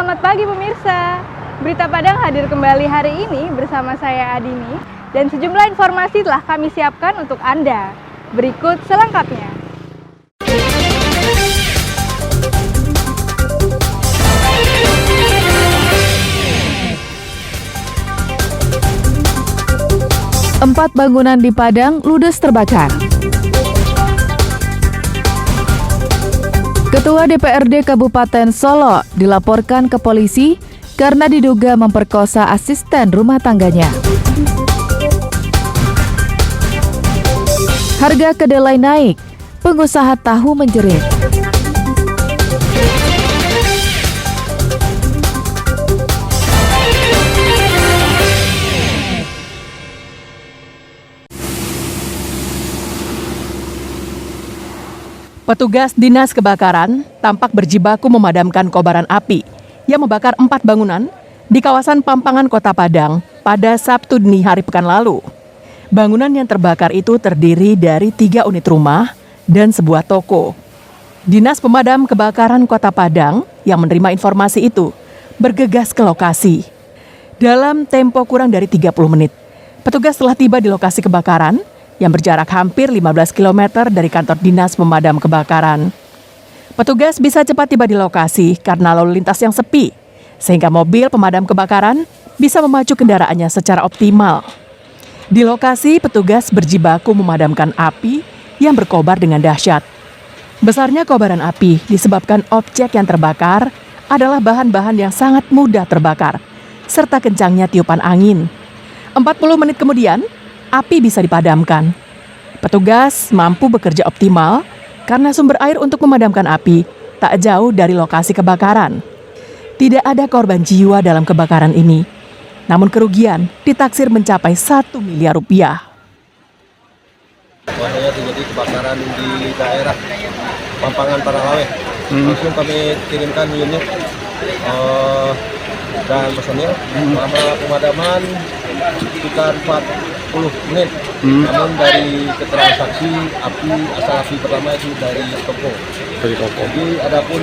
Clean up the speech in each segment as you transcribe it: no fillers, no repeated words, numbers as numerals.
Selamat pagi pemirsa. Berita Padang hadir kembali hari ini bersama saya Adini dan sejumlah informasi telah kami siapkan untuk Anda. Berikut selengkapnya. Empat bangunan di Padang ludes terbakar. Ketua DPRD Kabupaten Solo dilaporkan ke polisi karena diduga memperkosa asisten rumah tangganya. Harga kedelai naik, pengusaha tahu menjerit. Petugas Dinas Kebakaran tampak berjibaku memadamkan kobaran api yang membakar 4 bangunan di kawasan Pampangan Kota Padang pada Sabtu dini hari pekan lalu. Bangunan yang terbakar itu terdiri dari 3 unit rumah dan sebuah toko. Dinas Pemadam Kebakaran Kota Padang yang menerima informasi itu bergegas ke lokasi. Dalam tempo kurang dari 30 menit, petugas telah tiba di lokasi kebakaran yang berjarak hampir 15 km dari kantor Dinas Pemadam Kebakaran. Petugas bisa cepat tiba di lokasi karena lalu lintas yang sepi, sehingga mobil pemadam kebakaran bisa memacu kendaraannya secara optimal. Di lokasi, petugas berjibaku memadamkan api yang berkobar dengan dahsyat. Besarnya kobaran api disebabkan objek yang terbakar adalah bahan-bahan yang sangat mudah terbakar, serta kencangnya tiupan angin. 40 menit kemudian, api bisa dipadamkan. Petugas mampu bekerja optimal karena sumber air untuk memadamkan api tak jauh dari lokasi kebakaran. Tidak ada korban jiwa dalam kebakaran ini, namun kerugian ditaksir mencapai 1 miliar rupiah. Bahaya terjadi kebakaran di daerah Pampangan Paralawe. Langsung kami kirimkan unit dan personil selama pemadaman sekitar 40 menit. Namun dari keterangan saksi, asal api pertama itu dari toko. Jadi adapun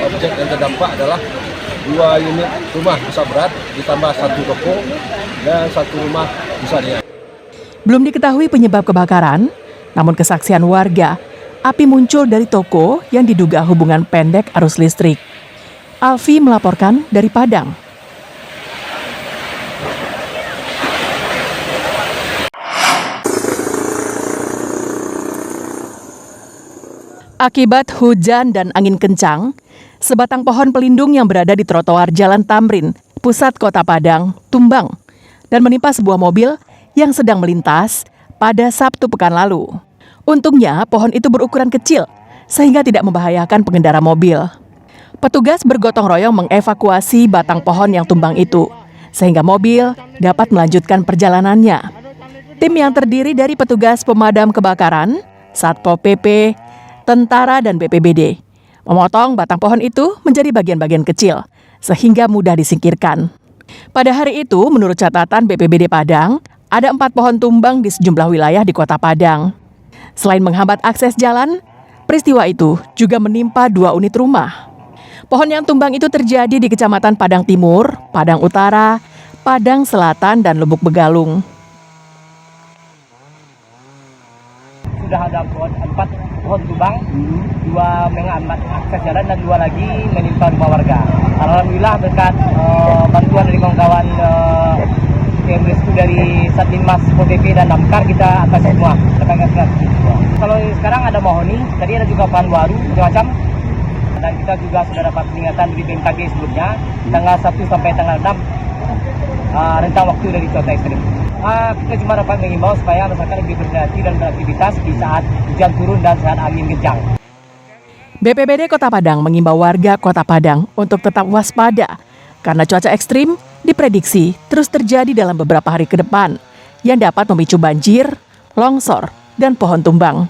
objek yang terdampak adalah 2 unit rumah rusak berat ditambah 1 toko dan 1 rumah rusaknya. Belum diketahui penyebab kebakaran, namun kesaksian warga, api muncul dari toko yang diduga hubungan pendek arus listrik. Alfi melaporkan dari Padang. Akibat hujan dan angin kencang, sebatang pohon pelindung yang berada di trotoar Jalan Tamrin, pusat Kota Padang, tumbang dan menimpa sebuah mobil yang sedang melintas pada Sabtu pekan lalu. Untungnya, pohon itu berukuran kecil sehingga tidak membahayakan pengendara mobil. Petugas bergotong royong mengevakuasi batang pohon yang tumbang itu, sehingga mobil dapat melanjutkan perjalanannya. Tim yang terdiri dari petugas pemadam kebakaran, Satpol PP, tentara dan BPBD memotong batang pohon itu menjadi bagian-bagian kecil sehingga mudah disingkirkan. Pada hari itu, menurut catatan BPBD Padang, ada 4 pohon tumbang di sejumlah wilayah di Kota Padang. Selain menghambat akses jalan, peristiwa itu juga menimpa 2 unit rumah. Pohon yang tumbang itu terjadi di Kecamatan Padang Timur, Padang Utara, Padang Selatan, dan Lubuk Begalung. Sudah ada 4 pohon tumbang, 2 menghambat akses jalan dan 2 lagi menimpa rumah warga. Alhamdulillah berkat bantuan dari kawan-kawan tim rescue dari Satlantas PP dan Damkar kita atasi semua. Kalau sekarang ada mahoni, tadi ada juga pohon baru macam-macam. Dan kita juga sudah dapat peringatan dari BMKG sebelumnya tanggal 1 sampai tanggal 6 rentang waktu dari cuaca ekstrim. Kita cuma dapat mengimbau supaya masyarakat lebih berhati-hati dan beraktivitas di saat hujan turun dan saat angin kencang. BPBD Kota Padang mengimbau warga Kota Padang untuk tetap waspada karena cuaca ekstrim diprediksi terus terjadi dalam beberapa hari ke depan yang dapat memicu banjir, longsor, dan pohon tumbang.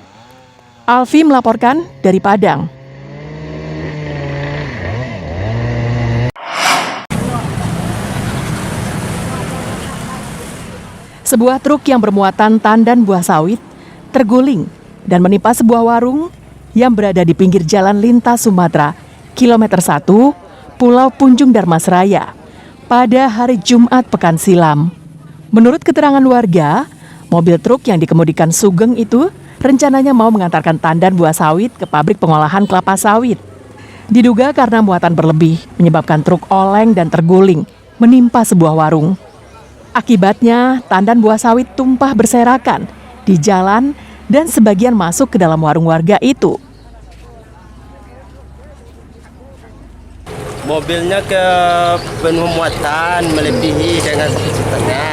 Alfi melaporkan dari Padang. Sebuah truk yang bermuatan tandan buah sawit terguling dan menimpa sebuah warung yang berada di pinggir jalan lintas Sumatera, kilometer 1, Pulau Punjung Darmasraya pada hari Jumat pekan silam. Menurut keterangan warga, mobil truk yang dikemudikan Sugeng itu rencananya mau mengantarkan tandan buah sawit ke pabrik pengolahan kelapa sawit. Diduga karena muatan berlebih menyebabkan truk oleng dan terguling menimpa sebuah warung. Akibatnya, tandan buah sawit tumpah berserakan di jalan dan sebagian masuk ke dalam warung warga itu. Mobilnya ke penuh muatan melebihi dengan kapasitasnya.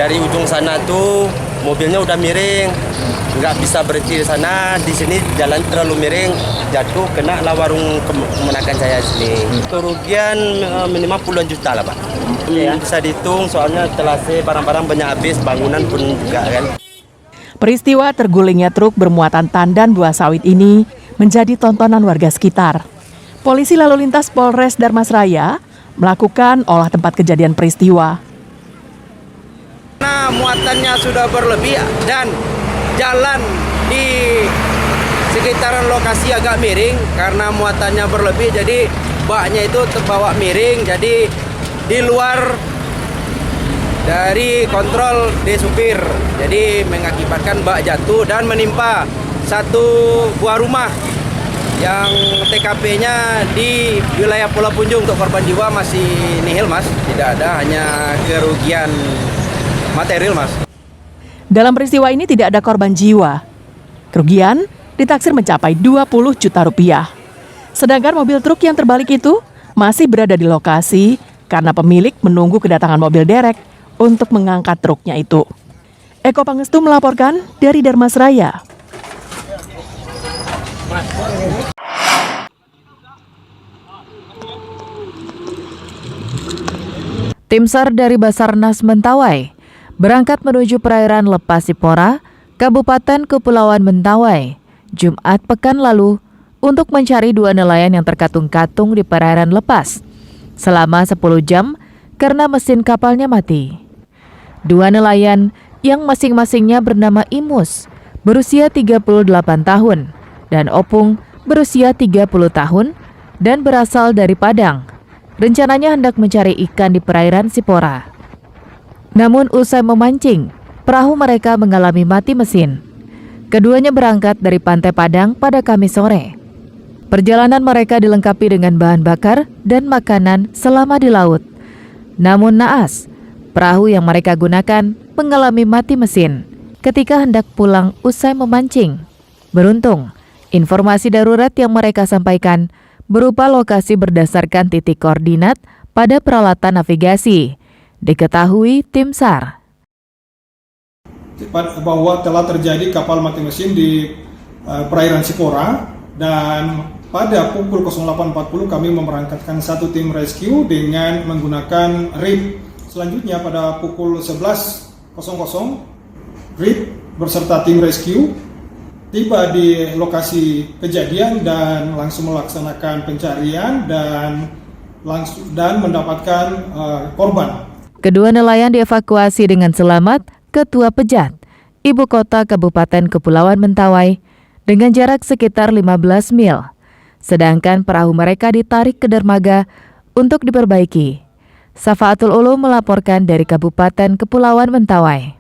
Dari ujung sana tuh mobilnya udah miring, nggak bisa berhenti di sana. Di sini jalan terlalu miring, jatuh kena lah warung kemenakan saya sini. Kerugian minimal puluhan juta lah Pak. Bisa dihitung soalnya telase barang-barang banyak habis, bangunan pun juga kan. Peristiwa tergulingnya truk bermuatan tandan buah sawit ini menjadi tontonan warga sekitar. Polisi lalu lintas Polres Darmasraya melakukan olah tempat kejadian peristiwa. Nah, muatannya sudah berlebih dan jalan di sekitaran lokasi agak miring karena muatannya berlebih, jadi baknya itu terbawa miring, jadi di luar dari kontrol di supir, jadi mengakibatkan bak jatuh dan menimpa satu buah rumah yang TKP-nya di wilayah Pulau Punjung. Untuk korban jiwa masih nihil Mas, tidak ada, hanya kerugian material Mas. Dalam peristiwa ini tidak ada korban jiwa. Kerugian ditaksir mencapai 20 juta rupiah. Sedangkan mobil truk yang terbalik itu masih berada di lokasi karena pemilik menunggu kedatangan mobil derek untuk mengangkat truknya itu. Eko Pangestu melaporkan dari Darmasraya. Tim SAR dari Basarnas Mentawai berangkat menuju perairan Lepas Sipora, Kabupaten Kepulauan Mentawai, Jumat pekan lalu untuk mencari 2 nelayan yang terkatung-katung di perairan Lepas selama 10 jam karena mesin kapalnya mati. 2 nelayan yang masing-masingnya bernama Imus, berusia 38 tahun, dan Opung, berusia 30 tahun, dan berasal dari Padang. Rencananya hendak mencari ikan di perairan Sipora. Namun usai memancing, perahu mereka mengalami mati mesin. Keduanya berangkat dari Pantai Padang pada Kamis sore. Perjalanan mereka dilengkapi dengan bahan bakar dan makanan selama di laut. Namun naas, perahu yang mereka gunakan mengalami mati mesin ketika hendak pulang usai memancing. Beruntung, informasi darurat yang mereka sampaikan berupa lokasi berdasarkan titik koordinat pada peralatan navigasi, diketahui tim SAR. Bahwa telah terjadi kapal mati mesin di perairan Sipora, dan pada pukul 08.40 kami memberangkatkan 1 tim rescue dengan menggunakan RIP. Selanjutnya pada pukul 11.00 RIP beserta tim rescue tiba di lokasi kejadian dan langsung melaksanakan pencarian dan mendapatkan korban. Kedua nelayan dievakuasi dengan selamat ke Tua Pejat, ibu kota Kabupaten Kepulauan Mentawai, dengan jarak sekitar 15 mil. Sedangkan perahu mereka ditarik ke dermaga untuk diperbaiki. Safaatul Ulum melaporkan dari Kabupaten Kepulauan Mentawai.